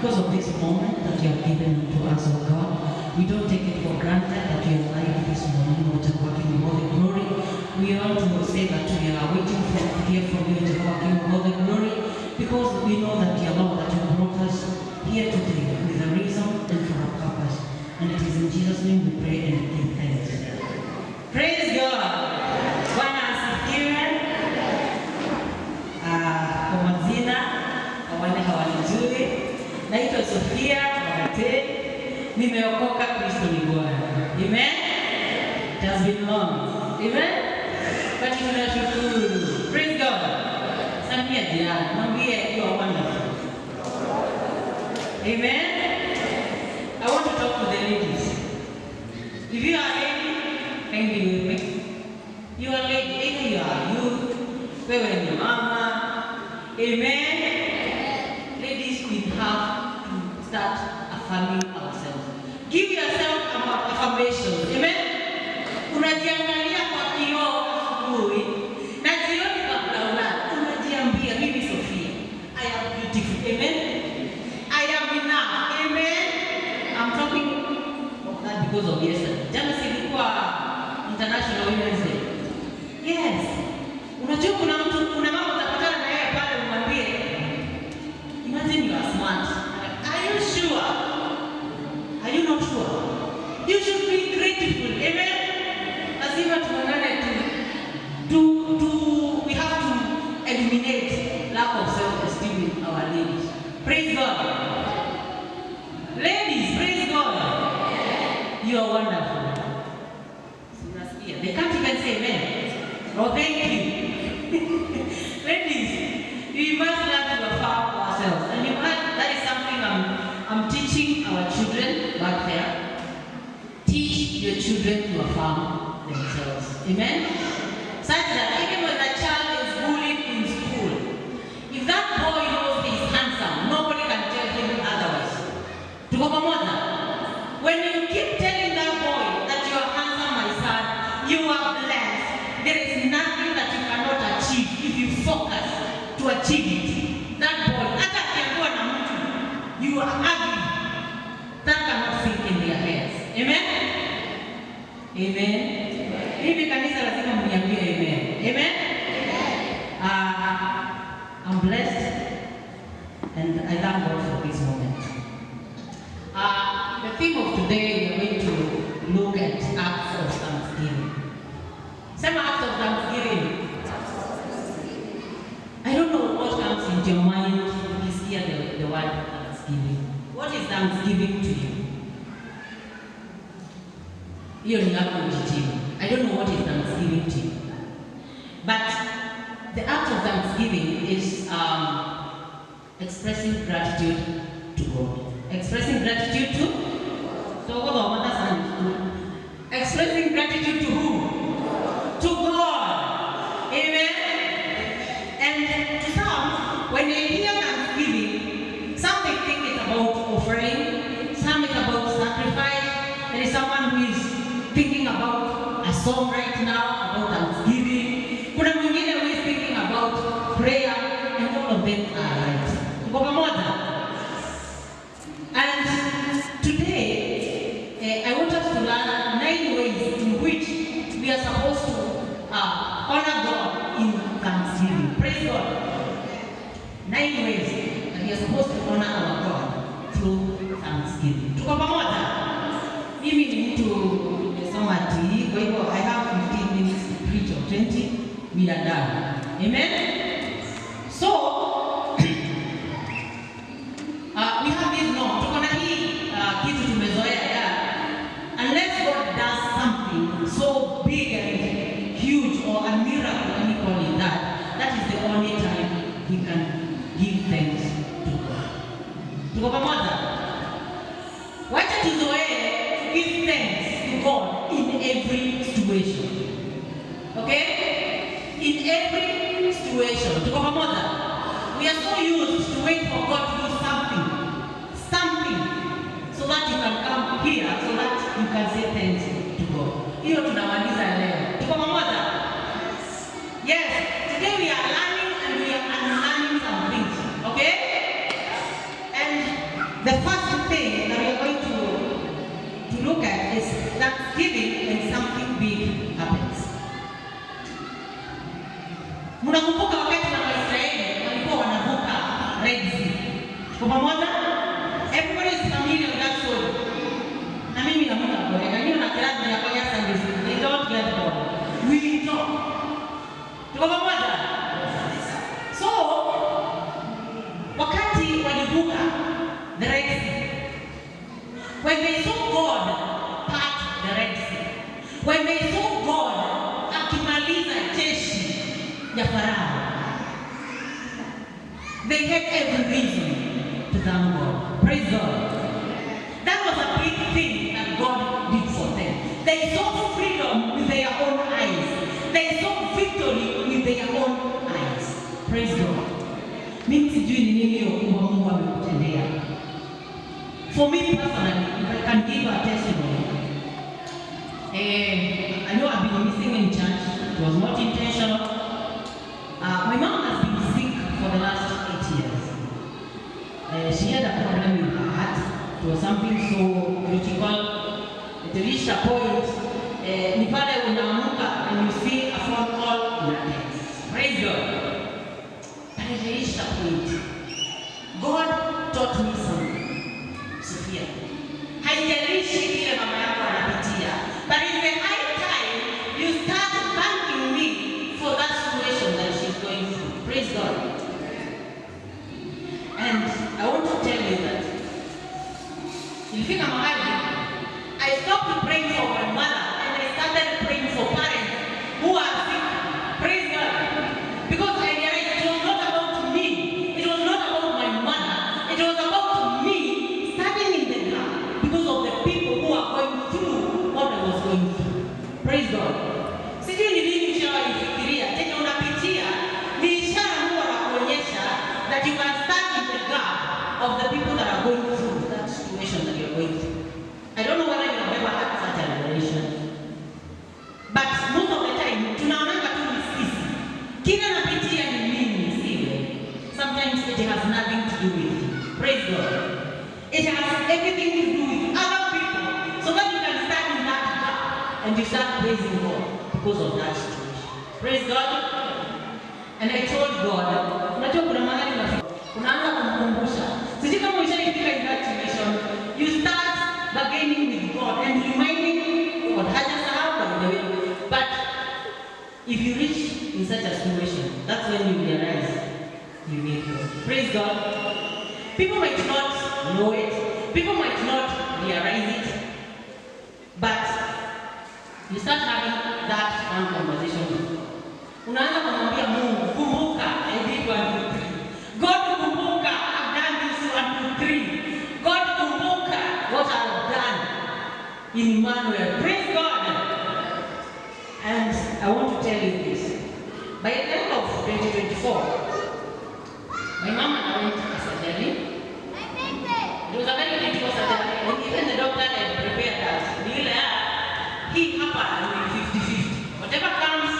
because of this moment that you have given to us, oh God. We don't take it for granted that we are alive this morning, Lord, Jehovah, King of all the glory. We want to say that we are waiting to hear from you, Jehovah, King of all the glory, because we know that you Lord, that you brought us here today with a reason and for a purpose. And it is in Jesus' name we pray and give thanks. Praise God. Bwana asifiwe. Kwa majina, kwa wale hawanijui, naitwa Sofia Wagate. Nimeokoka, Kristo ni Bwana. Amen. It has been long. Amen. But tunashukuru. Praise God. Samia jirani, mwambie you are wonderful. Amen. I want to talk to the ladies. If you are a lady, kindly with me. You are lady, either you are youth, wewe ni mama. Amen. Ladies, we have to start affirming ourselves. Give yourself affirmations. Amen. Unajiangalia kwa kioo asubuhi na jioni kabla ulale, unajiambia mimi Sofia, I am beautiful. Amen. I am enough. Amen. I'm talking of that because of yesterday. Jana silikuwa International Women's Day. Yes. Unajua kuna mama utapatana na yeye pale umwambie, imagine you are smart. Are you sure? Are you not sure? You should be grateful. Amen. Lazima tuangane we have to eliminate lack of self-esteem in our ladies. Praise God. Ladies, praise God. You are wonderful. They can't even say amen. Oh, thank you. Ladies, we must learn to affirm ourselves. And that is something I'm teaching our children back there. Teach your children to affirm themselves. Amen? Such that even when a child is bullied in school, if that boy knows he is handsome, nobody can tell him otherwise. Tuko pamoja? When you keep telling that boy that you are handsome, my son, you are blessed, there is nothing that you cannot achieve if you focus to achieve it. That boy, hata akiambiwa na mtu, you are ugly, that cannot think in their heads. Amen? Amen. Hivi kanisa lazima mniambie amen. Amen? I'm blessed and I thank God for this moment. The theme of today, we are going to look at acts of thanksgiving. Some acts of thanksgiving. I don't know what comes into your mind when you hear the word thanksgiving. What is thanksgiving to you? I don't know what is thanksgiving to you. But the act of thanksgiving is expressing gratitude to God. Expressing gratitude to? So what about that? Expressing gratitude to who? To God. Amen. And to some, when they hear thanksgiving, some they think it's about offering, some it's about sacrifice. There is someone who is thinking about a song right now, about thanksgiving. Kuna mwingine who is thinking about prayer, and all of them are right. Tuko pamoja? And today, I want us to learn 9 ways in which we are supposed to honor God in thanksgiving. Praise God. 9 ways that we are supposed to honor our God through thanksgiving. Tuko pamoja? Mimi ni mtu nimesoma ati, kwa hivyo I have 15 minutes to preach or 20, we are done. Amen? So, we have this norm. Tuko na hii kitu tumezoea ya, unless God does something so big and huge or a miracle, and we call it that is the only time we can give thanks to God. Tuko pamoja? Wacha tuzoee give thanks to God in every situation. Okay? In every situation. Tuko pamoja? We are so used to wait for God to do something, so that you can come here, so that you can say thanks to God. Hiyo tunamaliza leo. Tuko pamoja? Yes. Today we are learning and we are unlearning some things. Okay? And Kwa pamoja? Everybody is familiar with that story. Na mimi na mtu akoeka. Nyo na kiradi ya kwa ya Sunday school. They don't get God. We talk. Tuko pamoja? So, wakati walivuka the Red Sea, when they saw God part the Red Sea, when they saw God akimaliza jeshi ya Farao, they had every reason to thank God. Praise God. That was a big thing that God did for them. They saw freedom with their own eyes. They saw victory with their own eyes. Praise God. Mimi sijui ni nini hiyo Mungu amekutendea. For me personally, if I can give a testimony, I know I've been missing in church. It was not intentional. My mom has been sick for the last 8 years. She had a problem with her heart. It was something so critical. It reached a point, ni pale unaamuka and you see a phone call, you're dead. Praise God. But it reached a point. God taught me something. Sophia. Haijalishi ile mama yako anapitia. But it's the high time you start thanking me for that situation that she's going through. Praise God. And I want to tell you that ilifika mahali I stopped praying for my mother and I started praying for parents who are sick. Praise God. Because I realized it was not about me. It was not about my mother. It was about me standing in the gap because of the people who are going through what I was going through. Praise God. Sijui ni nini ushawahifikiria. Tena unapitia ni ishara Mungu anakuonyesha that you can stand in the gap of the people that are going through that situation that you're going through. I don't know whether you have ever had such a revelation. But most of the time, tunaonanga tu ni sisi. Kila napitia ni mimi, siwe. Sometimes it has nothing to do with you. Praise God. It has everything to do with other people. So that you can stand in that gap and you start praising God because of that situation. Praise God. And I told God, unajua kuna mahali unaanza kumkumbusha. Sijui kama ushaifika in that situation. You start bargaining with God and reminding God, hajasahau by the way. But if you reach in such a situation, that's when you realize you need God. Praise God. People might not know it, people might not realize it, but you start having that one conversation with God. Unaanza kumwambia Mungu, kumbuka, I did 1, 2, 3. God, kumbuka, I've done this 1, 2, 3. God, kumbuka what I've done in Emmanuel. Praise God. And I want to tell you this. By the end of 2024, my mom and I went to a surgery. It was a very critical surgery. And even the doctor had prepared us. He happened with 50-50. Whatever comes,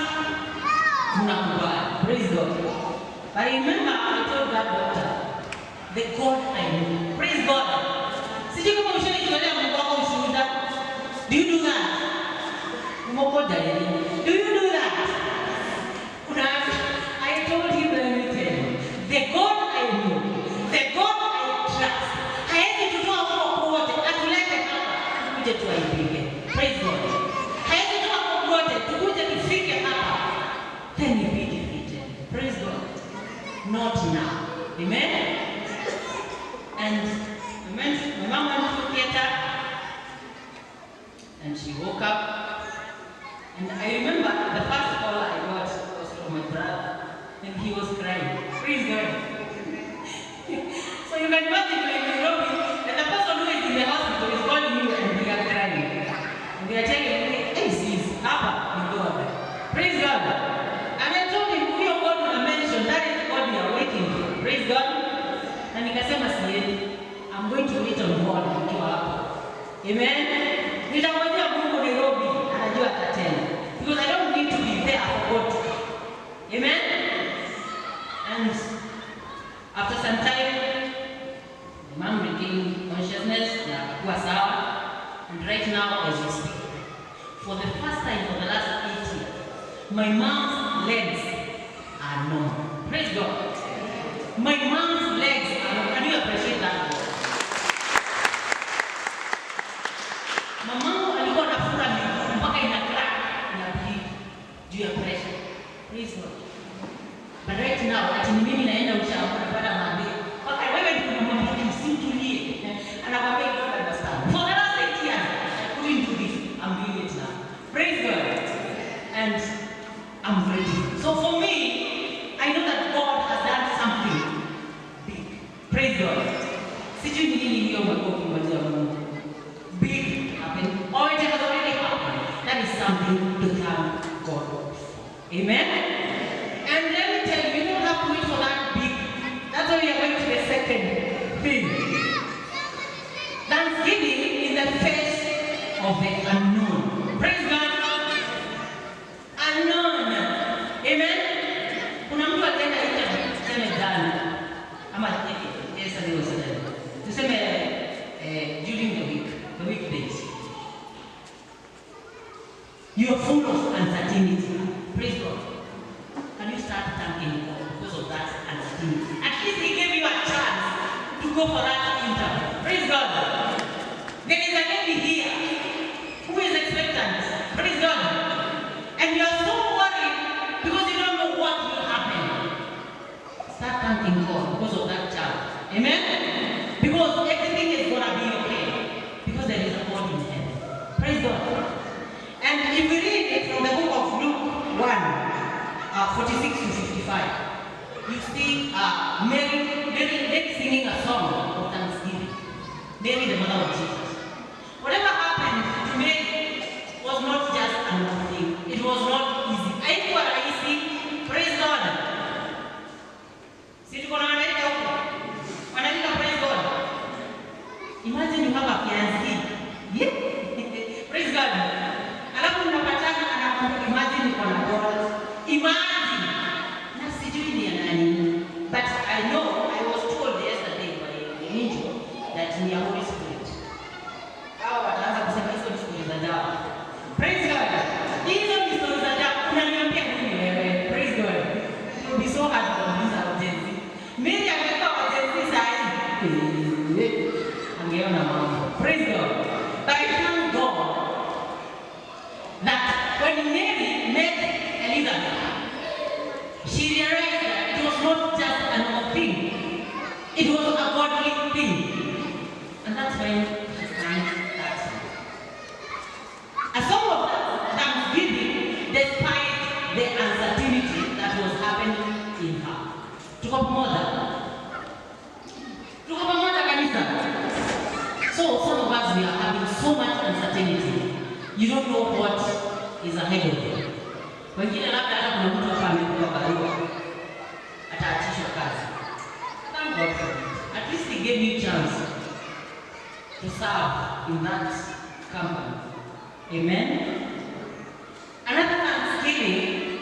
praise God. But I remember I told that doctor, the God I know. Praise God. Sijui kama ushaitolea Mungu wako ushuhuda. Do you do that? Do you do that? I told him everything. The God I know, the God I trust. Haezi tutoa huko wote, atulete hapa, tukuje tuwaipige. Praise God. Haezi tutoa huko wote, tukuje tufike hapa. Then you be defeated. Praise God. Not now. Amen? And my mom went to theater and she woke up. And I remember the first call I got was from my brother and he was crying. Praise God. So you can imagine like Nairobi and the person who is in the hospital is calling you and they are crying. And they are telling you, hey sis, Abba, you God. Praise God. And I told him, who your God will mention, that is the God we are waiting for. Praise God. And nikasema siendi. I'm going to wait on God nikiwa hapo. Amen. Nitamwambia Mungu Nairobi anajua atatenda. Because I don't need to be there for God. Amen. And after some time, my mom regained consciousness na akakuwa sawa. And right now as we speak, for the first time for the last 8 years, my mom's legs are normal. Praise God. My mom's legs are normal. Can you appreciate ukimwambia Mungu. Big happen. Or it has already happened. That is something to thank God for. Amen? And let me tell you, you don't have to wait for that big. That's why we are going to the second thing. Thanksgiving in the face of the unknown. Praise God. Unknown. Amen? Kuna mtu atenda interview tuseme jana ama yesterday or Saturday. Tuseme during the weekdays. You are full of uncertainty. Praise God. Can you start thanking God because of that uncertainty? At least He gave you a chance to go for that interview. Praise God. There is a lady here who is expectant. Praise God. And you are so worried because you don't know what will happen. Start thanking God because of that child. Amen? Because everything is going to be okay. Because there is a God in heaven. Praise God. And if we read it from the book of Luke 1:46 to 55, you see Mary singing a song of thanksgiving. Mary, the mother of Jesus. Whatever happened to Mary was not just another thing. It was not easy. Haikuwa rahisi. Praise God. Si tuko na wanaenda huko. Wanaenda praise God. Imagine you have a fiancé. Yeah. Praise God. Alafu unapatana anakwambia imagine uko na God. Imagine. Na sijui ni nani. But I know I was told yesterday by the angel that we are Holy Spirit. Hao wataanza kusema hizo ni stories za dawa. Praise God. Hizo ni stories za dawa. Unaniambia nini wewe? Praise God. It will be so hard for these urgency. Mimi amekuwa urgency sahi. Angeona mambo. Praise God. But I thank God that when Mary met Elizabeth, she realized that it was not just an odd thing. It was a godly thing. And that's when she sang that song. A song of thanksgiving despite the uncertainty that was happening in her. Tuko pamoja. Tuko pamoja kanisa. So some of us, we are having so much uncertainty. You don't know what is ahead of you. Wengine labda hata kuna mtu hapa amekuwa barua. Ataachishwa kazi. Thank God for it. At least He gave you a chance to serve in that company. Amen? Another thanksgiving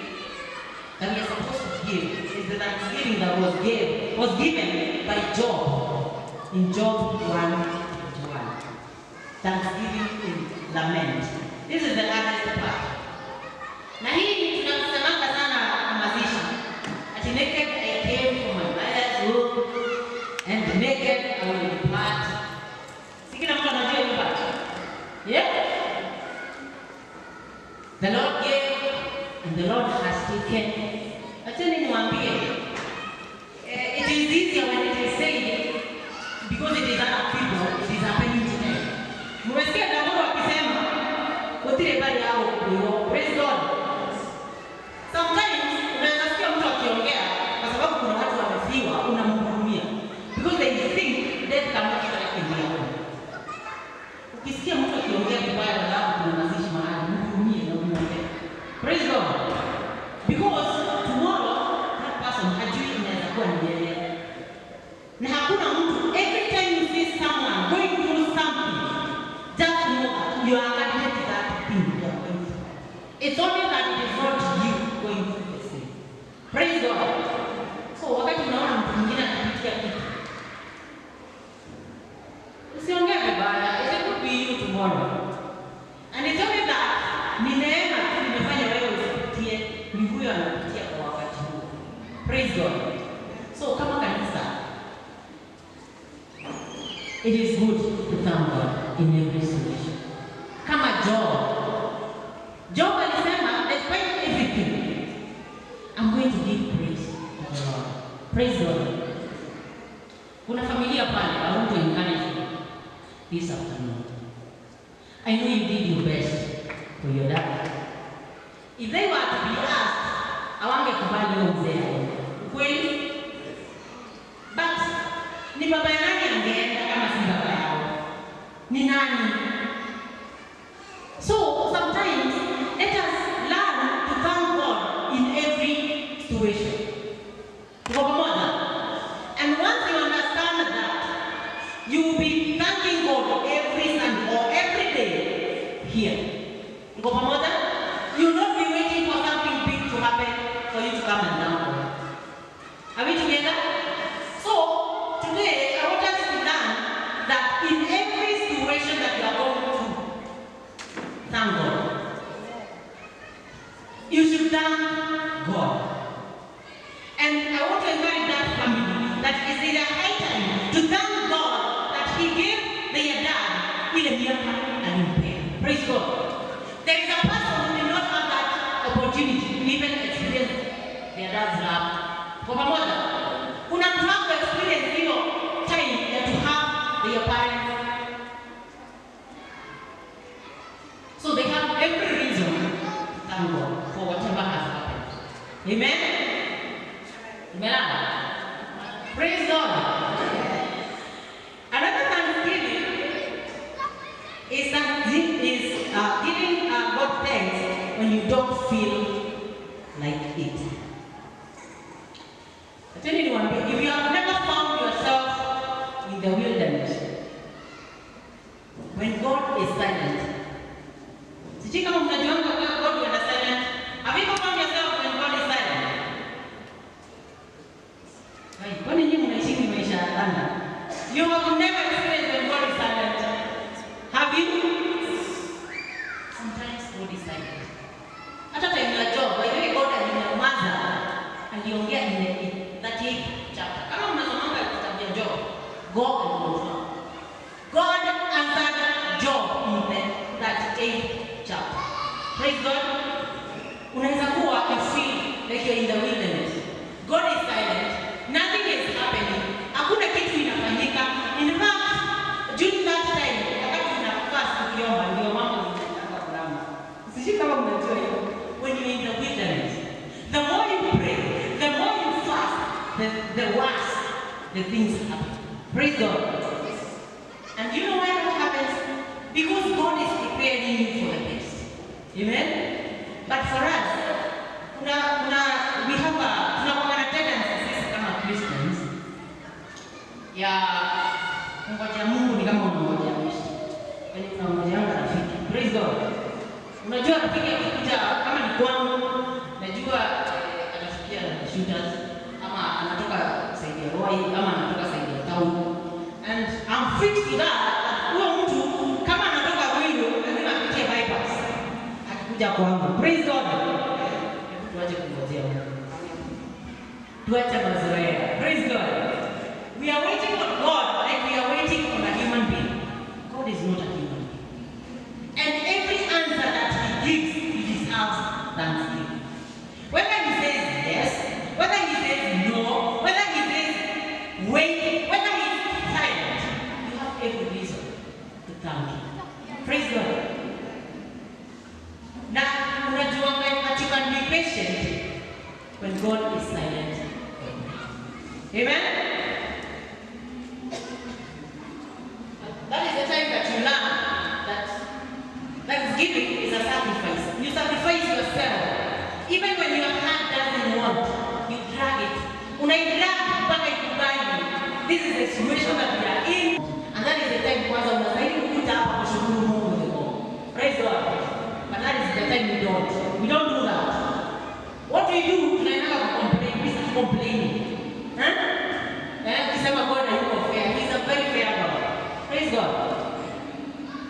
that we are supposed to give is the thanksgiving that was given by Job in Job 1:21. Thanksgiving in lament. This is the hardest part. Na hii tunasemanga sana mazishi. Ati naked I came from my mother's womb and naked I will depart. Sikina mtu anajua hiyo part. Yeah? The Lord gave and the Lord has taken. Acheni niwaambie. It is easier when it is said because it is other people, it is happening to them. Mwesikia Daudi akisema kutile bali yao kuyo. Praise God. Sometimes unaweza sikia mtu akiongea kwa sababu kuna watu wamefiwa unamhurumia because they think death cannot strike in their own. Ukisikia mtu akiongea vibaya alafu kuna mazishi mahali mhurumie na umwombee. Praise God. Because tomorrow that person hajui inaweza kuwa ni yeye. Na hakuna mtu, every time you see someone going through something, just know that you are connected to that thing you are going through. It's only that it is not you going through the same. Praise God. So wakati unaona mtu mwingine anapitia kitu, usiongee vibaya. It could be you tomorrow. And it's only that ni neema tu nimefanya wewe usipitie, ni huyo anapitia kwa wakati huu. Praise God. So kama kanisa, it is good to thank God in every situation. Kama Job alisema, despite everything, I'm going to give praise to the Lord. Praise God. Kuna familia pale, I want to encourage you this afternoon. I know you did your best for your dad. If they were to be asked, hawangekubali huyo mzee. Kweli? But ni baba nani angeenda kama si baba yao? here. Go pamoja? You will not be waiting for something big to happen for you to come and down. Are we together? So, today I want us to learn that in every situation that you are going through, thank God. You should thank God. And I want to encourage that family that is in a high time to thank God that He gave their dad ile miaka alimpea. Praise God. There is a person who did not have that opportunity to even experience their dad's love. Kwa pamoja, kuna mtu wako experience hiyo time that to have their parents. So they have every reason to thank God for whatever has happened. Amen? Amen? Praise God. Another thanksgiving is giving God thanks when you don't feel like it. I tell you one thing, if you have never found yourself in the wilderness, when God is silent, sijui kama mnajuanga kwa God when is silent. Have you ever found yourself when God is silent? Kwani nyinyi mnaishi maisha ya London? You have never experienced when God is silent. Have you? Sometimes God is silent. Hata time ya Job, by the way, God alinyamaza, aliongea in that 8th chapter. Kama mnasomanga kitabu cha Job, God alinyamaza. God answered Job in that 8th chapter. Praise God. Unaweza kuwa you feel like you're in the wilderness. God is silent. Nothing is happening. Hakuna kitu inafanyika. In fact, during that time, wakati unafast ukiomba, ndio mambo yanataka kulama. Sisi kama mnajua hiyo, when you're in the wilderness, the more you pray, the more you fast, the worse the things happen. Praise God. And you know why that happens? Because God is preparing you for the best. Amen? But for us, we have a tendency kama Christians ya kungoja Mungu ni kama unangoja Yesu. Yaani unangoja rafiki. Praise God. Unajua rafiki akikuja kama ni kwangu, najua anafikia shooters ama anatoka saidi ya Roy ama anatoka saidi ya town. And I'm fixed to that. Huyo mtu kama anatoka Ruiru lazima apitie bypass. Akikuja kwangu. Praise God. Tuache kungojea Mungu. Tuache mazoea. Praise God. We are waiting on God like we are waiting on a human being. God is not a human being. And every answer that He gives, He deserves thanksgiving. Whether He says yes, whether He says no, whether He says wait, whether He is silent, you have every reason to thank Him. Praise God. Now, unajua that you can be patient when God is silent. Amen? That is the time that you learn that thanksgiving is a sacrifice. You sacrifice yourself. Even when your heart doesn't want, you drag it. Unaidrag mpaka ikubali. This is the situation that we are in. And that is the time kwanza unastahili kukuta hapa kushukuru Mungu leo. Praise God. But that is the time we don't. We don't do that. What we do, tunaenda complain. We start complaining. Kisema God hayuko fair. He is a very fair God. Praise God.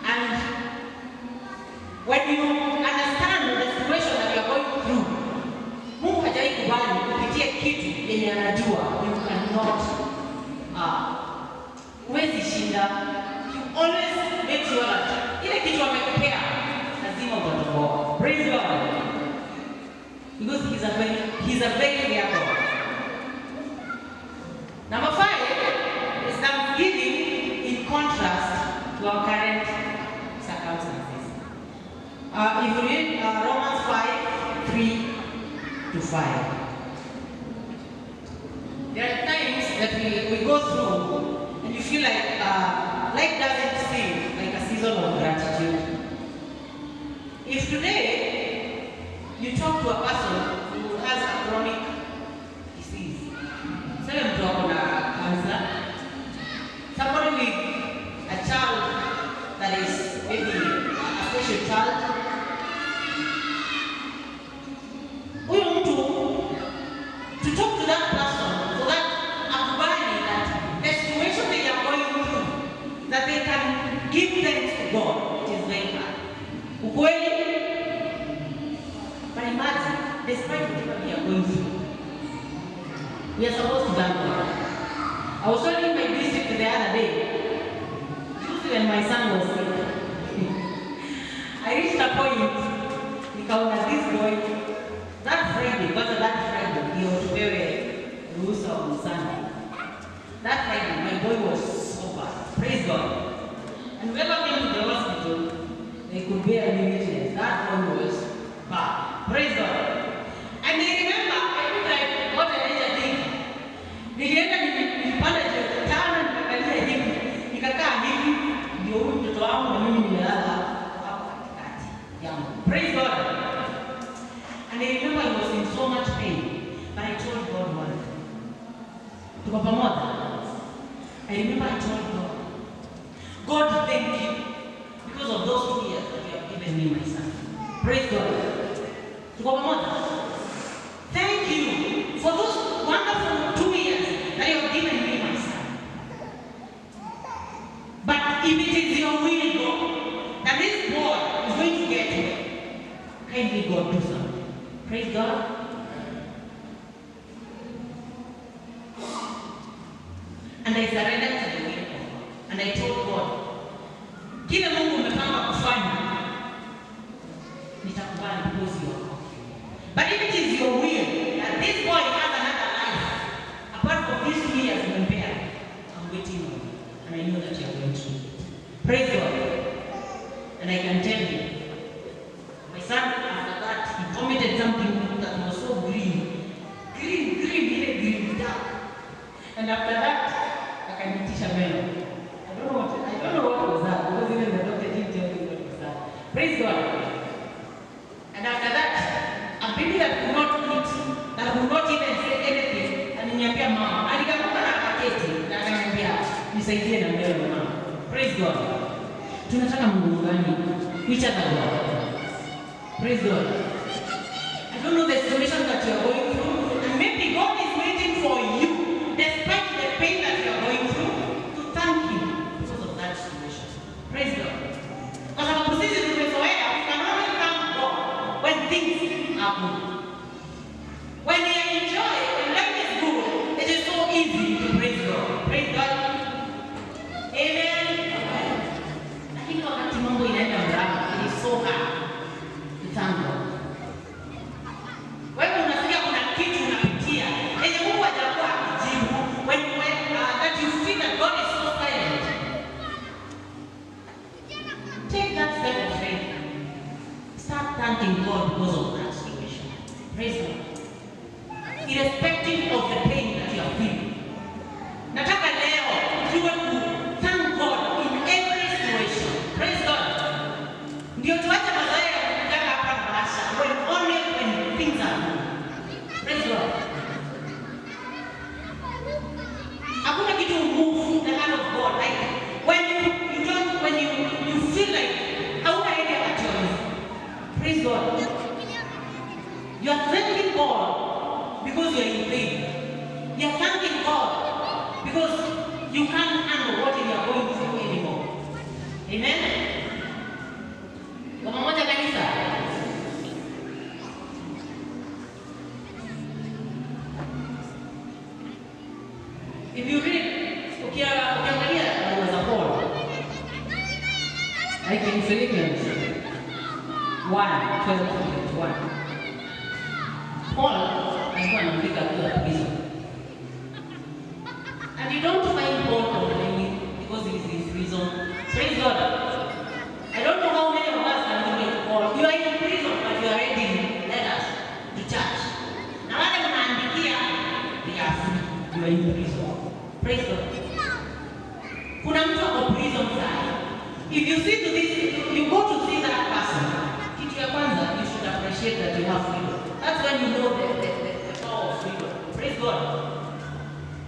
And when you understand the situation that you are going through, Mungu hajai kubali kupitia kitu yenye anajua you cannot huwezi shinda. You always make sure that ile kitu amekupea lazima utatoboa. Praise God. Because He's a very fair God. Number 5 is thanksgiving in contrast to our current circumstances. If you read Romans 5:3-5, there are times that we go through and you feel like life doesn't seem like a season of gratitude. If today you talk to a person who has a chronic disease, say mtu ako na cancer, somebody with a child that is maybe a special child boy, that Friday, ndio tupewe ruhusa on Sunday. That Friday, my boy was sober. Praise God. And whoever came to the hospital, they could bear any witness. That one was bad. Praise God. And they remember, I look like what I need to think. Nilienda nilipanda tano nikaangalia hivi. Nikakaa hivi, ndio huyu mtoto wangu na mimi nimelala hapo katikati yangu. Praise God. And I remember I was in so much pain. But I told God one thing. Tuko pamoja. I remember I told God, God, thank you because of those 2 years that you have given me, my son. Praise God. Tuko pamoja. Thank you for those wonderful 2 years that you have given me, my son. But if it is your will, God, that this boy is going to get well, kindly God do something. Praise God. And I surrendered to the will of God. And I told God, kile Mungu umepanga kufanya, nitakubali because you are God. But if it is your will that this boy has another life, apart from these 2 years compared, I'm waiting on you. And I know that you are going to do it. Praise God. And I can tell you, my son, after that, he committed something that was so green, dark. And after that, akanitisha meno. I don't know what was that, because even the doctor didn't tell me what was that. Praise God. And after that, a baby that could not eat, that would not even say anything, aliniambia mama, alikakuka na akaketi, na akaniambia, nisaidie na meno mama. Praise God. Tunataka Mungu gani? Which other God? Praise God. I don't know the situation that you are going through, and maybe God is waiting for you, despite the pain that you are going through, to thank Him because of that situation. Praise God. Kwa sababu sisi tumezoea, we can only thank God when things are good. When you enjoy, when life is good, it is so easy to praise God. Praise God. Amen. Lakini wakati mambo inaenda mrama, it is so hard to thank God. Wewe unasikia kuna kitu unapitia, yenye Mungu hajakuwa akijibu, when that you feel that God is so silent. Take that step of faith. Start thanking God because of that situation. Praise God. Irrespective of the pain that you are feeling. Nataka leo tuwe ku thank God in every situation. Praise God. Ndio tuache mazoea ya kutaka hapa na Russia when things are good. Praise God. Hakuna kitu move the hand of God. Like when you feel like hauna idea what you are doing. Praise God. You are thanking God because you are in pain. You are thanking God because you can't handle what you are going through anymore. Amen. Kwa pamoja kanisa. If you read, ukiangalia as a whole, like in Philippians 1:12-21, Paul alikuwa anaandika kwa prison. And you don't find Paul complaining because he is in prison. Praise God. I don't know how many of us can do it. Paul, you are in prison, but you are reading letters to church. Na wale mnaandikia, they are free. You are in prison. Praise God. Kuna mtu ako prison sasa. If you see to this, you go to see that person. Kitu ya kwanza, you should appreciate that you have freedom. That's when you know the power of freedom. Praise God.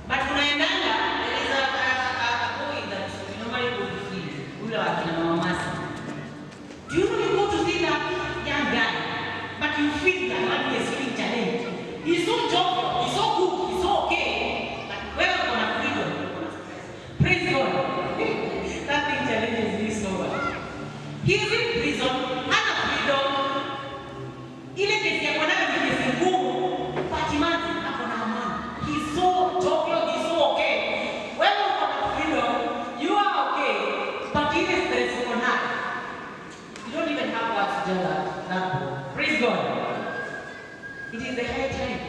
But unaendanga, there is a boy that you normally go to see. Ule wa kina mama Masi. Do you know you go to see that young guy, but you feel that one is feeling challenged. He's so joyful, he's so good, he's so okay. But where you gonna freedom? Praise God. That thing challenges me so much. He is in prison, hana freedom. Ile kesi ya kwanayo ni kesi ngumu, Fatimati akona amani. He's so jovial, he's so okay. When you have freedom, you are okay. But ile stress uko nayo, you don't even have words to tell that boy. Praise God. It is the high time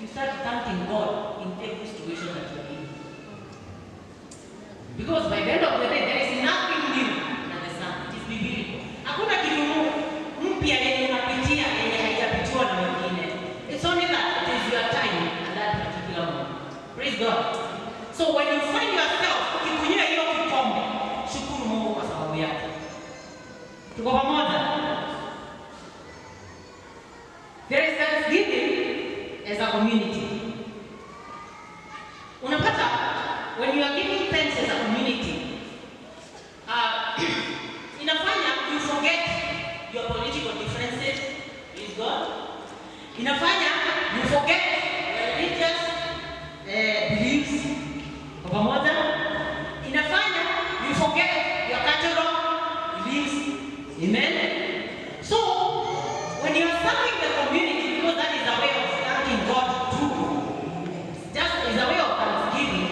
you start thanking God in every situation that you are in. Because by the end of the day, there is nothing new under the sun. It is biblical. Hakuna kitu mpya yenye unapitia yenye haijapitiwa na wengine. It's only that it is your time at that particular moment. Praise God. So when you find yourself ukikunywa hiyo kikombe, shukuru Mungu kwa sababu yake. Tuko pamoja? There is thanksgiving as a community. Unapata when you are giving thanks as a community, inafanya you forget your political differences with God. Inafanya you forget your religious beliefs. Pamoja. Inafanya you forget your cultural beliefs. Amen. So when you are serving the community, because that is a way of thanking God too, just is a way of thanksgiving.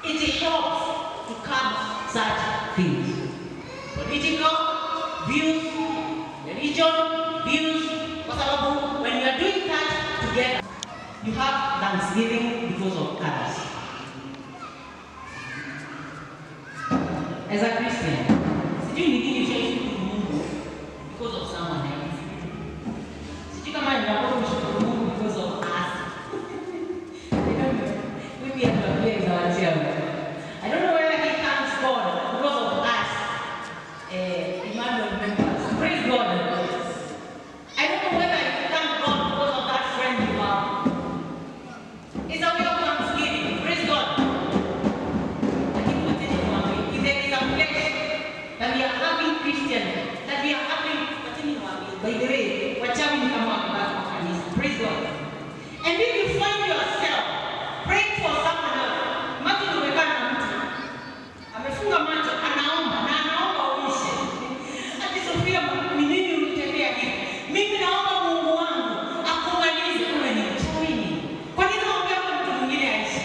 It helps to cut such things. Political views, religion views, kwa sababu when you are doing that together, you have thanksgiving because of others. As a Christian, sijui ni nini ushashukuru Mungu because of someone else. Sijui kama ninakuwa kushukuru Mungu because of us. Maybe atuambie zawadi. I don't know whether he thanks God because of us, Emmanuel members. Praise God. I don't know whether you thank God because of that friend you have. It's a way of thanksgiving. Praise God. If there is a place that we are having Christian, that we are having, by the way, wachawi ni kama wakati wa kanisa. Praise God. And if you find yourself praying for someone else, imagine umekana na mtu amefunga macho anaomba na anaomba uishe. Ati Sofia, ni nini unitendea hivi? Mimi naomba Mungu wangu akumalize kule ni mchawi. Kwa nini naombea kwa mtu mwingine aishi?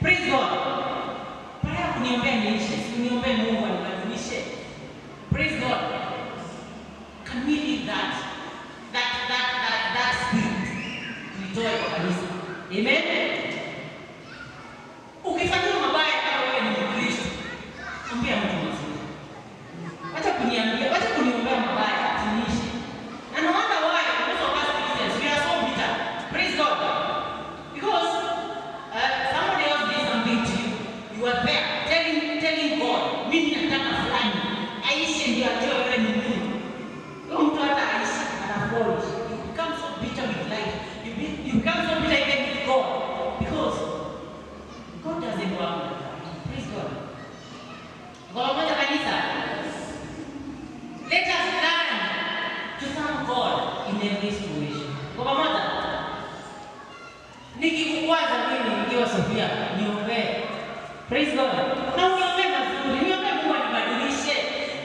Praise God. Para kuniombea niishi, kuniombea Mungu anibadilishe. Praise God. Can we leave that spirit tuitoe kwa kanisa? Amen. Ukifanya mabaya kama wewe ni Mkristo, ambia mtu mzuri. Wacha kuniambia, wacha kuniombea mabaya atinishe. Na no wonder why most of us Christians we are so bitter. Praise God. Because somebody else did something to you. You are there telling God, mimi nataka fulani aishi ndio ajue wewe ni nini. Wewe mtu hata aishi anaflourish. You become so bitter with life. You become so bitter even with God. Because God doesn't work like that. Praise God. Kwa moja kanisa. Let us learn to thank God in every situation. Kwa moja. Nikikukwaza mimi nikiwa Sofia, niombee. Praise God. Na uniombee mazuri. Niombee Mungu anibadilishe.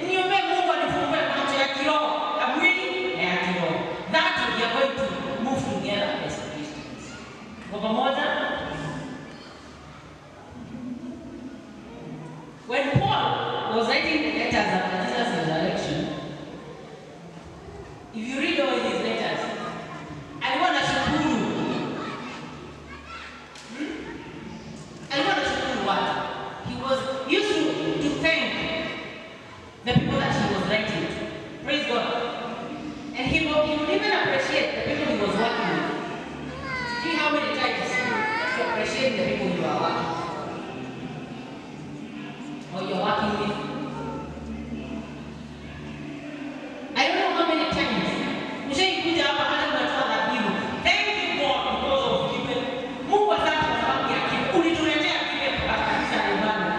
Niombee Mungu anifungue macho ya kiroho, ya mwili na ya kiroho. That we are going to move together as Christians. Kwa moja. When Paul was writing the letters after Jesus' resurrection, if you read all his letters, alikuwa anashukuru. Alikuwa anashukuru what? He was used to thank the people that he was writing to. Praise God. And he would even appreciate the people he was working with. See how many times you appreciate the people you are working with. Or you're working with. I don't know how many times. Mshaikuja hapa hata unatoa dhabihu. Thank you God because of people. Mungu asante kwa sababu ya kitu. Ulituletea kitu kwa kanisa la Imani.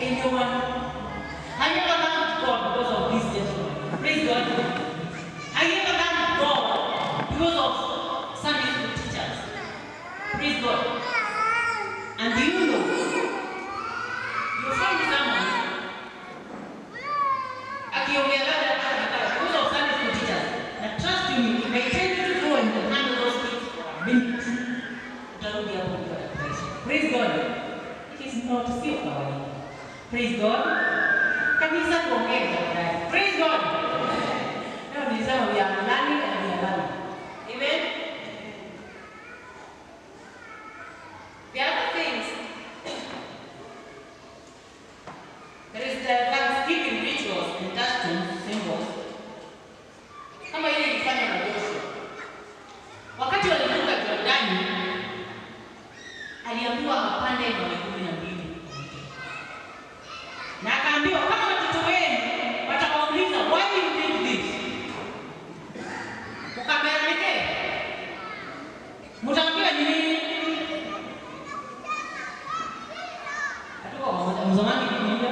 Anyone? Have you ever thanked God because of this gentleman? Praise God. Have you ever thanked God because of Sunday school teachers? Praise God. And do you know? You find someone akiongea because of Sunday school teachers. Now trust me, if I tell you to go and handle those kids for a minute, utarudi hapo ukiwa na pressure. Praise God. It is not sio kawaida. Praise God. Kanisa tuongee baadaye. Praise God. Na Remember, we are learning and we are learning. Amen? The other things, there is the Thanksgiving rituals and customs, symbols. Kama ile ilifanywa na Joshua. Wakati walivuka Jordani, aliambiwa apande ng'ombe 12. Na akaambiwa kama watoto wenu watawauliza why you did this, ukamerelekea, mtaambiwa ni nini? Hatuko mzamani kidogo.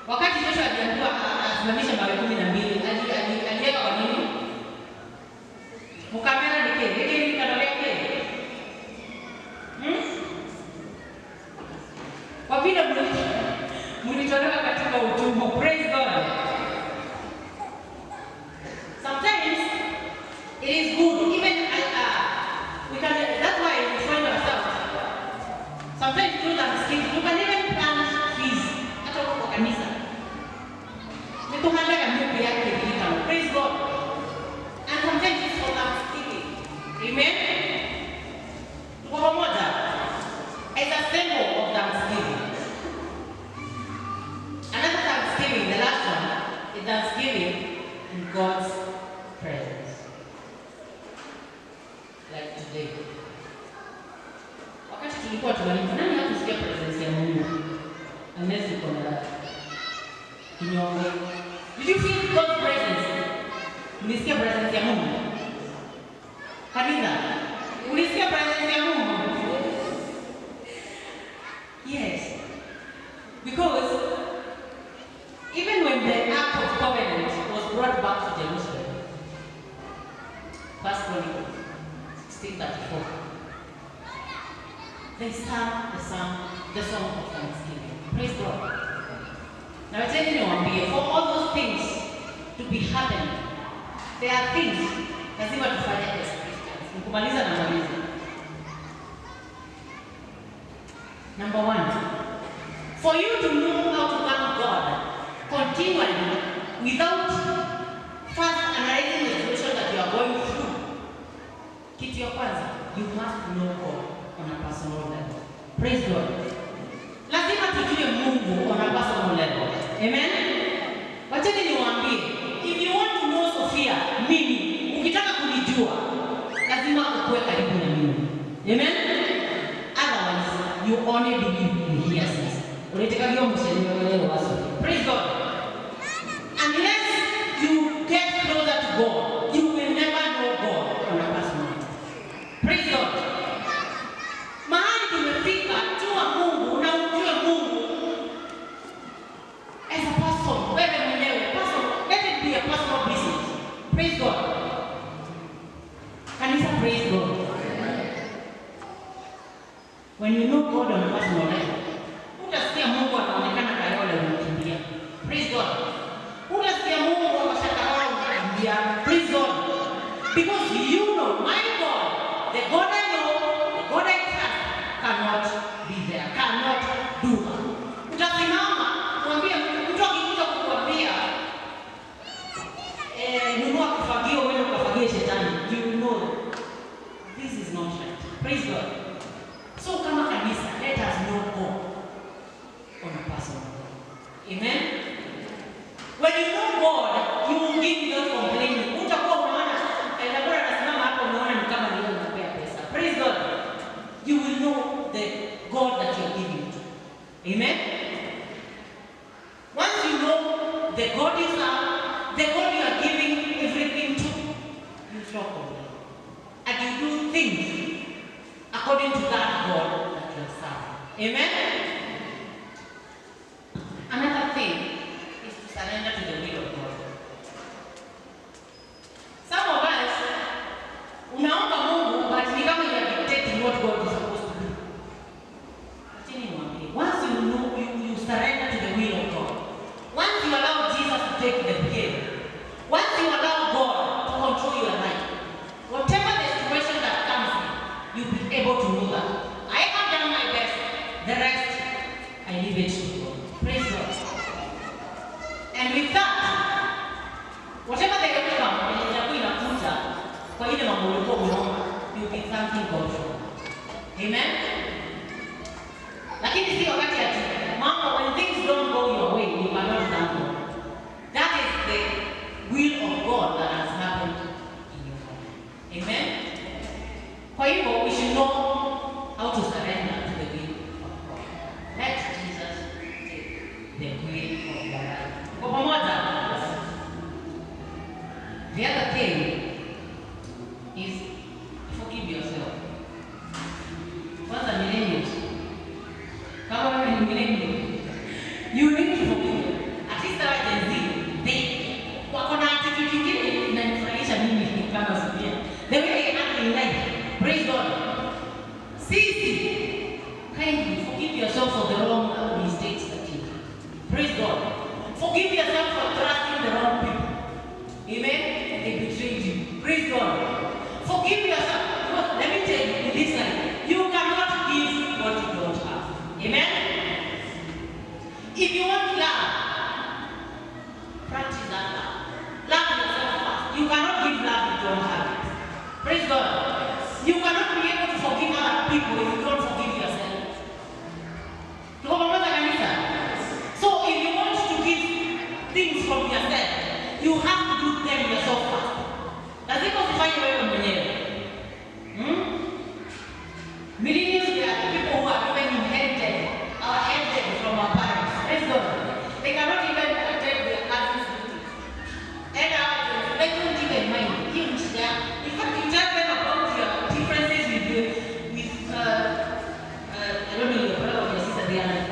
Wakati Joshua aliambiwa asimamishe mawe 12, aliweka kwa nini? Mkamerelekea, ile kanoleke. Kwa vile mlitolewa katika utumwa. Praise God. Sometimes it is good, even we can. That's why we find ourselves. Sometimes through Thanksgiving, you can even plant trees. Hata kwa kanisa. Nikuhanda kambi yake kilika. Praise God. And sometimes it's for Thanksgiving. Amen. Kwa pamoja, as a symbol of Thanksgiving. Another Thanksgiving, the last one, is Thanksgiving in God's presence. Like today. Wakati tulikuwa tunalimba, nani hakusikia presence ya Mungu? Unless uko na kinyongo. Did you feel God's presence? Ulisikia presence ya Mungu? Kanisa, ulisikia presence ya Mungu? Yes. Because even when the Ark of Covenant was brought back to Jerusalem, 1 Chronicles 16:34, they sang the song of thanksgiving. Praise God. Now I tell you, for all those things to be happening, there are things lazima tufanye as Christians. Nikumaliza na maliza. Number 1, for you to know how to thank God continually without first analyzing the situation that you are going through. Kitu ya kwanza, you must know God on a personal level. Praise God. Lazima tujue Mungu on a personal level. Amen. Wacha niwaambie, if you want to know Sophia, mimi, ukitaka kunijua, lazima ukuwe karibu na mimi. Amen. Otherwise, you only believe in hearsay. Unataka mshenyewe waso. Praise God. Unless you get closer to God, you will never know God on a personal level. Praise God. Mahali tumefika, jua Mungu na ujue Mungu as a person, wewe mwenyewe, person, let it be a personal business. Praise God. Kanisa, praise God. When you know God on a personal level, utasikia Mungu anaonekana kayole unakimbia. Praise God. Utasikia Mungu anashakara unakimbia. Praise God. Because you know, my God, the God I know, the God I trust, cannot be there, cannot do that. Utasimama, mwambie mtu akikuja kukuambia, nunua kufagio, wewe ukafagie shetani. You know, this is not right. Praise God. So kama kanisa, let us know God on a personal level. Amen. When you know God, you will give without complaining. Utakuwa unaona, bora nasimama hapo unaona ni kama ndio unapea pesa. Praise God. You will know the God that you are giving to. Amen. Once you know the God is the God you are giving everything to, you stop complaining. And you do things according to that God that you are serving. Amen? Another thing is to surrender to the will of God. Some of us, unaomba Mungu, but ni kama you are dictating what God is supposed to do. Once you know, you surrender to the will of God. Once you allow Jesus to take the wheel, once you allow God to control your life, whatever the situation that comes in, you'll be able to know that I have done my best. The rest, I leave it to God. Praise God. And with that, something goes wrong. Amen? Lakini si wakati ati mama, when things don't go your way, you cannot thank God. That is the will of God that has happened in your life. Amen? Kwa hivyo, we should know how to surrender to the will of God. Let Jesus take the will of your life. Kwa pamoja, the other thing is forgive yourself. Kwanza millennials, kama wewe ni millennial, you need to forgive. At least our Gen Z, they wako na attitude nyingine inanifurahisha mimi kama Sofia. The way they act in life, praise God. Sisi, kindly forgive yourself for the wrong mistakes that you did. Praise God. Forgive yourself for trusting the wrong people. Amen? They betrayed you. Praise God. Forgive yourself. Because let me tell you, in this life, you cannot give what you don't have. Amen? If you want love, practice that love. Love yourself first. You cannot give love if you don't have it. Praise God. You cannot be able to forgive other people if you don't forgive yourself. So if you want to give things from yourself, you have to do them yourself first. Lazima usifanye wewe mwenyewe. Millennials, they are the people who are even inherited from our parents. Praise God. They cannot even take their cousins with it. And they don't even mind. In fact, you tell them about your differences with I don't know, your brother or your sister. They are like,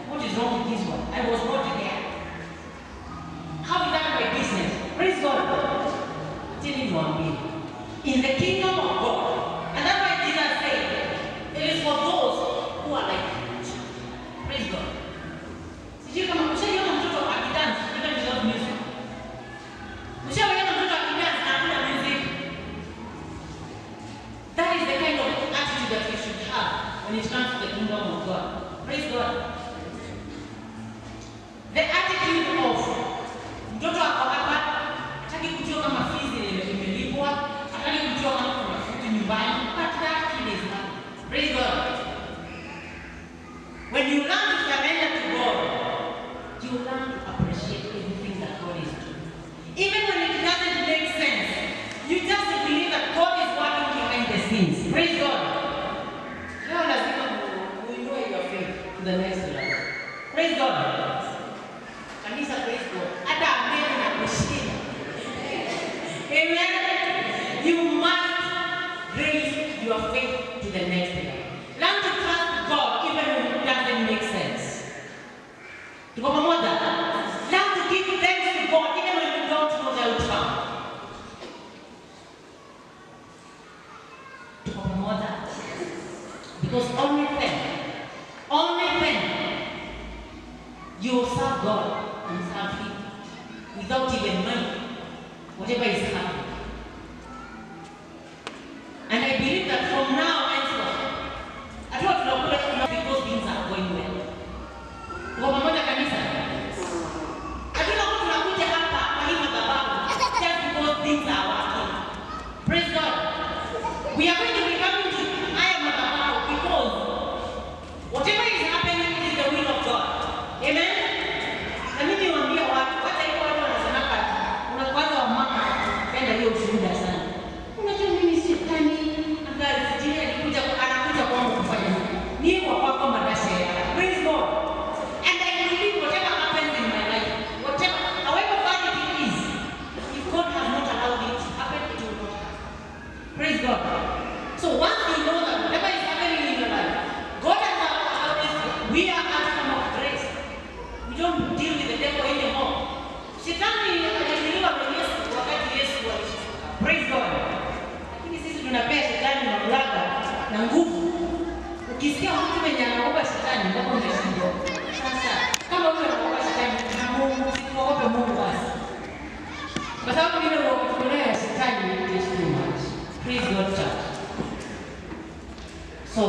what is wrong with this one? I was not there. How is that my business? Praise God. I'm telling you one thing. In the kingdom of God, and that's why Jesus said, it is for those who are like praise God. Sijui kama mshaona mtoto akidance even without music. Mshaona mtoto akidance na hakuna music. That is the kind of attitude that we should have when it comes to the kingdom of God. Praise God. The attitude of mtoto ako hapa, hataki kujua kama fees imelipwa, hataki kujua kama kuna food nyumbani, but that kid is happy. Praise God. When you learn to surrender to God, you learn to appreciate everything that God is doing. Even when it doesn't make sense, you just believe that God is working behind the scenes. Praise God. Now lazima uinue your faith to the next level. Praise God. Kanisa, praise God. Hata amen na kushinda. Amen. You must raise your faith to the next level. Learn to trust God even when it doesn't make sense. Tuko pamoja? Learn to give thanks to God even when you don't know the outcome. Tuko pamoja? Because only then you will serve God and serve Him without even money, whatever is happening. And I believe that from now henceforth, I don't know because things are going well. Kwa pamoja kanisa. Hatuna tunakuja hapa kwa hii madhabahu just because things are working. Praise God. We are going to be coming to higher madhabahu because whatever is happening is the will of God. Amen. Na mimi niwaambia watu, hata hiyo watu wanasema kwanza wa mama penda hiyo ushuhuda sana. Unajua mimi shetani angazi anakuja kwangu kufanya nini? Ni kwa kwako madasha ya. Praise God. And I believe whatever happens in my life, however bad it is, if God has not allowed it to happen, it will not happen. Praise God. So once you know that whatever is happening in your life, God has allowed it. We are outcome of grace. We don't deal with the devil anymore. Shetani alishindwa na Yesu wakati Yesu alishuka. Praise God. Lakini sisi tunapea shetani mamlaka na nguvu. Ukisikia mtu mwenye anaogopa shetani, ndio umeshindwa. Sasa kama wewe unaogopa shetani, na Mungu, usiogope Mungu basi. Kwa sababu ile unaogopa shetani is too much. Praise God, church. So,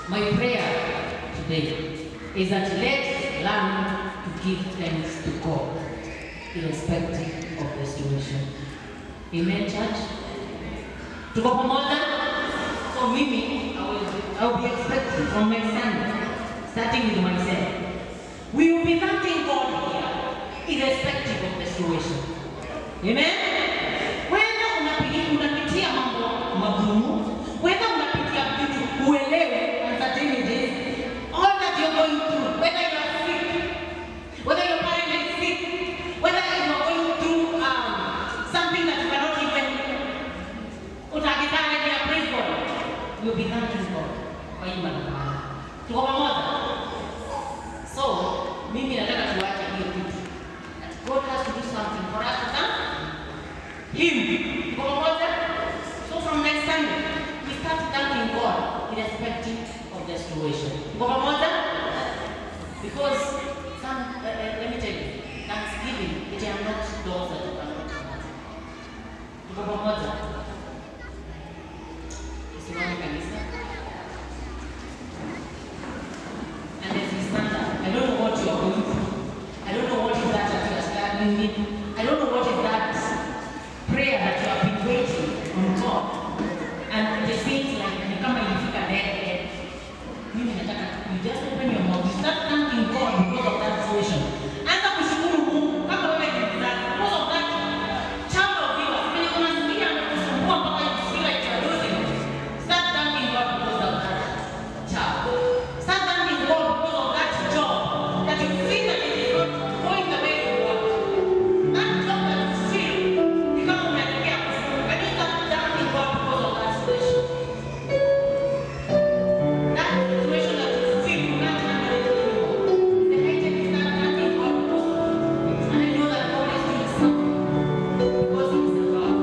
my prayer today is that let's learn to give thanks to God irrespective of the situation. Amen, church? Tuko pamoja? So Mimi, I will be expecting from next Sunday, starting with myself. We will be thanking God here, irrespective of the situation. Amen? Whether unapitia mambo magumu, whether unapitia vitu uelewe uncertainties, all that you're going through, whether you are sick, whether your parent is sick, whether you are going through something that you cannot even utakitana ya praise God, you'll be thanking God kwa imani. Tuko pamoja? So, mimi nataka tuache hiyo kitu. God has to do something for us to thank Him. Tuko pamoja? So from next Sunday, we start thanking God irrespective of the situation. Tuko pamoja? Because let me tell you, Thanksgiving, it are not doors that you cannot open. Tuko pamoja? Isimame kanisa. And as we stand up, I don't know what you are going through. I don't know what is that you are standing with. I don't know what is that prayer that you have been waiting on God. And it seems like you come and you feel dead. You just open your mouth. You start thanking God because of that situation. And the kushukuru Mungu kama wewe ni mzazi. Because of that child of yours, when you unasikia kusumbua mpaka you feel like you are losing, start thanking God because of that child. Start thanking God because of that job that you feel that it is not going the way you want. That job that you feel ni kama umeelekea kufunga. When you start thanking God because of that situation. That situation that you feel you can't handle it anymore. The item is not thanking God because of it. And I know that God is doing something because He is a God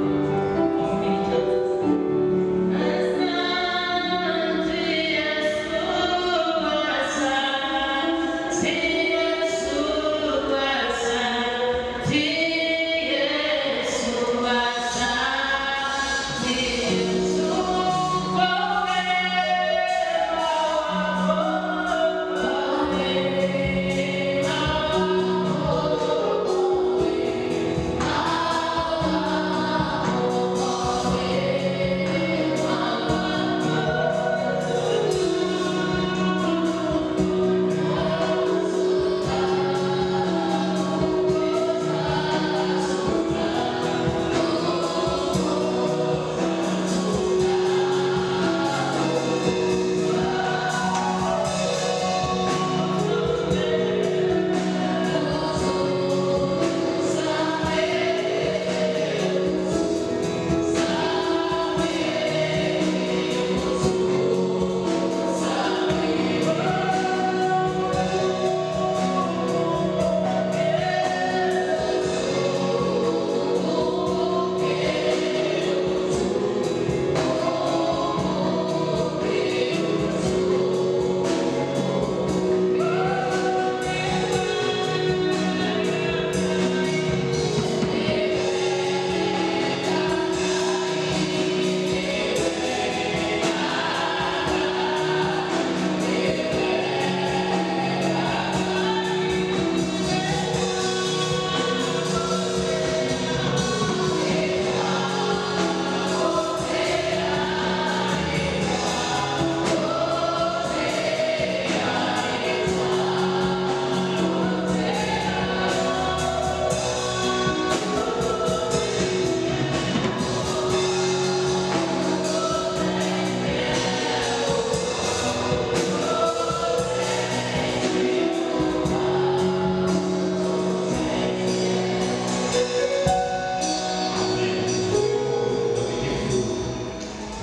of many chances.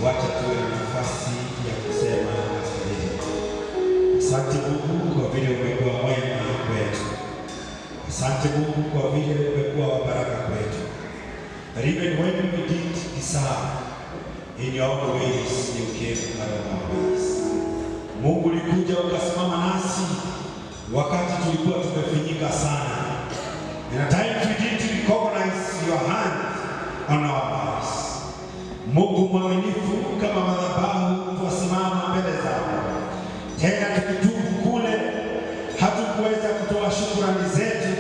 Wacha tuwe na nafasi ya kusema asante Mungu kwa vile umekuwa mwema kwetu. Asante Mungu kwa vile umekuwa wa baraka kwetu. That even when we didn't deserve, in your own ways you came out of our ways. Mungu ulikuja ukasimama nasi wakati tulikuwa tumefinyika sana. And at times we didn't recognize your hand on our lives. Mungu mwaminifu, kama madhabahu tuwasimama mbele zako. Tena tukitubu kule hatukuweza kutoa shukrani zetu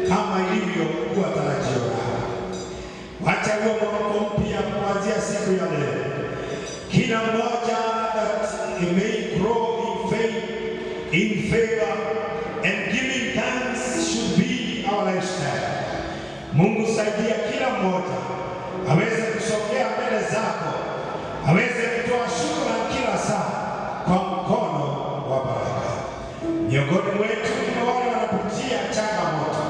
kama ilivyokuwa tarajio lako. Wacha huo mwamko mpya kuanzia siku ya leo. Kila mmoja in favor, and giving thanks should be our lifestyle. Mungu saidia kila mmoja aweze kusogea mbele zako, aweze kutoa shukrani kila saa kwa mkono wa baraka. Miongoni mwetu ni wale wanapitia changamoto.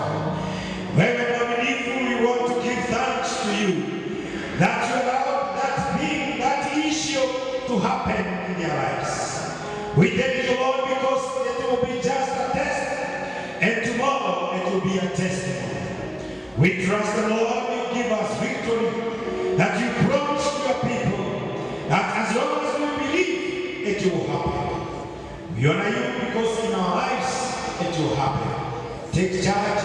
Wewe mwaminifu, we want to give thanks to you that you allowed that issue to happen in their lives. We thank you, Lord, because it will be just a test, and tomorrow it will be a testimony. We trust the Lord will give us victory, that you promise to your people that as long as we believe, it will happen. We honor you because in our lives it will happen. Take charge